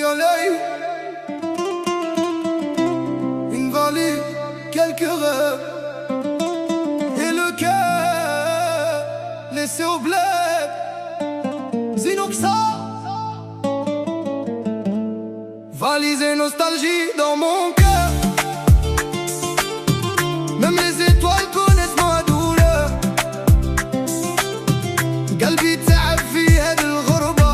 Yolay, une vallée, quelques rêves et le cœur laissé au bled. Zinoxa, valise et nostalgie dans mon cœur. Même les étoiles connaissent ma douleur. قلبي تعب في هاد الغربة.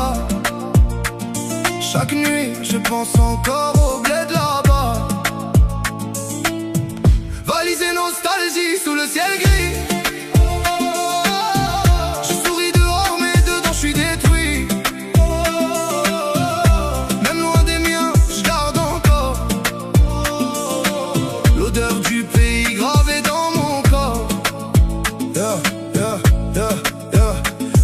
Chaque nuit je pense encore au bled là-bas. Valise et nostalgie sous le ciel gris. Je souris dehors mais dedans je suis détruit. Même loin des miens je garde encore l'odeur du pays gravée dans mon corps.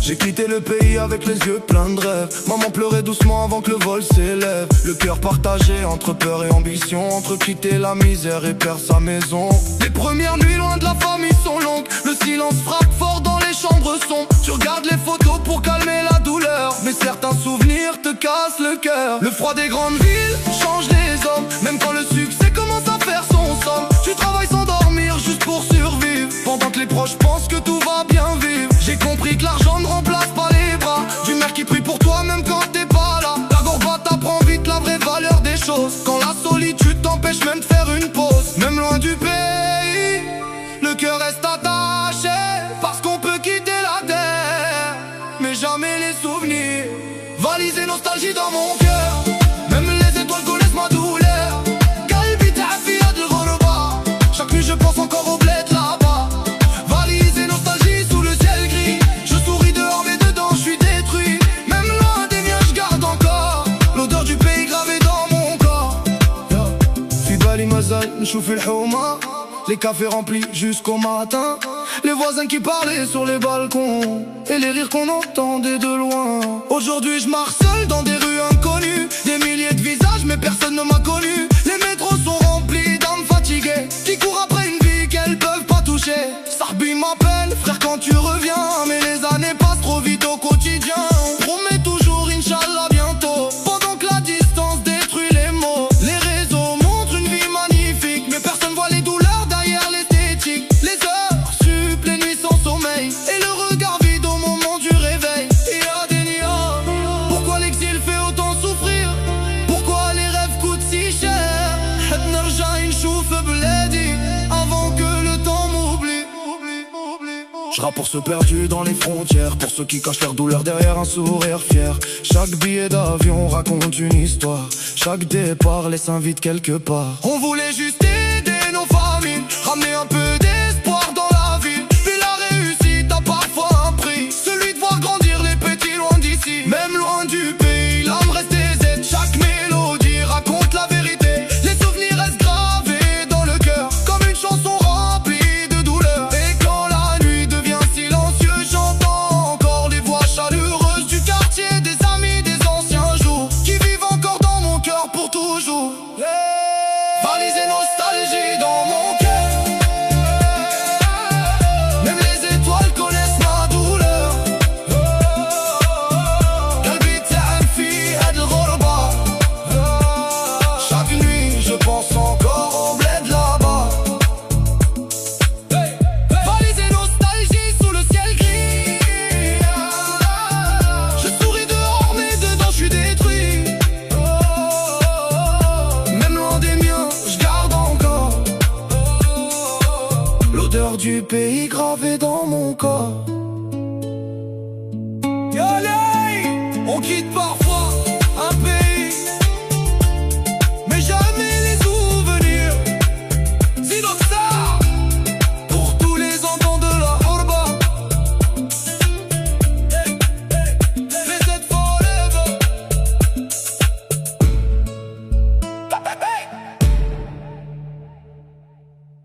J'ai quitté le pays avec les yeux pleins de rêves. Maman pleurait doucement avant que le vol s'élève. Le cœur partagé entre peur et ambition, entre quitter la misère et perdre sa maison. Les premières nuits loin de la famille sont longues. Le silence frappe fort dans les chambres sombres. Tu regardes les photos pour calmer la douleur, mais certains souvenirs te cassent le cœur. Le froid des grandes villes change les hommes. Même quand le succès commence à faire son somme, tu travailles sans dormir juste pour survivre, pendant que les proches pensent que tout va bien vivre. J'ai compris que l'argent ne remplace pas les bras d'une mère qui prie pour toi même quand t'es pas là. La gorba t'apprend vite la vraie valeur des choses, quand la solitude t'empêche même de faire une pause. Même loin du pays, le cœur reste attaché, parce qu'on peut quitter la terre, mais jamais les souvenirs. Valise et nostalgie dans mon cœur. Même les étoiles connaissent ma douleur. قلبي تعب في هاد الغربة. Chaque nuit je pense encore au bled là-bas. Valise et nostalgie sous le ciel gris. Je souris dehors mais dedans je suis détruit. Même loin des miens je garde encore l'odeur du pays gravée dans mon corps. في بالي مازال نشوف الحومة. Les cafés remplis jusqu'au matin. Les voisins qui parlaient sur les balcons et les rires qu'on entendait de loin. Aujourd'hui je marche seul dans des rues inconnues. Des milliers de visages mais personne ne m'a connu. Les métros sont remplis d'hommes fatigués qui courent après une vie qu'elles peuvent pas toucher. Sarbi m'appelle, frère quand tu reviens. Mais les années passent trop vite au quotidien. On promet toujours Inch'Allah bientôt, pendant que la distance détruit les mots. Les réseaux montrent une vie magnifique, mais personne voit les douleurs derrière l'esthétique. Les heures sup, les nuits sans sommeil, et le regard vide au moment du réveil. Ya Denia, pourquoi l'exil fait autant souffrir? Pourquoi les rêves coûtent si cher? حد نرجع نشوف بلادي avant que le temps m'oublie. Je rappe pour ceux perdus dans les frontières, pour ceux qui cachent leur douleur derrière un sourire fier. Chaque billet d'avion raconte une histoire, chaque départ laisse un vide quelque part. On voulait juste aider nos familles, ramener un peu d'espoir dans la ville. Puis la réussite a parfois un prix, celui de voir grandir les petits loin d'ici. Même loin du pays, l'âme reste aisée. Chaque mélodie raconte la vérité. Les souvenirs restent gravés dans le cœur, comme une chanson remplie de douleur. Et quand la nuit devient silencieuse, j'entends encore les voix chaleureuses du quartier, des amis, des anciens jours, qui vivent encore dans mon cœur pour toujours. Valise et nostalgie dans mon cœur. Même les étoiles connaissent ma douleur. قلبي تعب في هاد الغربة. Chaque nuit je pense encore au bled là-bas. Valise et nostalgie sous le ciel gris. Je souris dehors mais dedans je suis détruit. Même loin des miens je garde encore l'odeur du pays gravée dans mon corps. Yolay, on quitte pas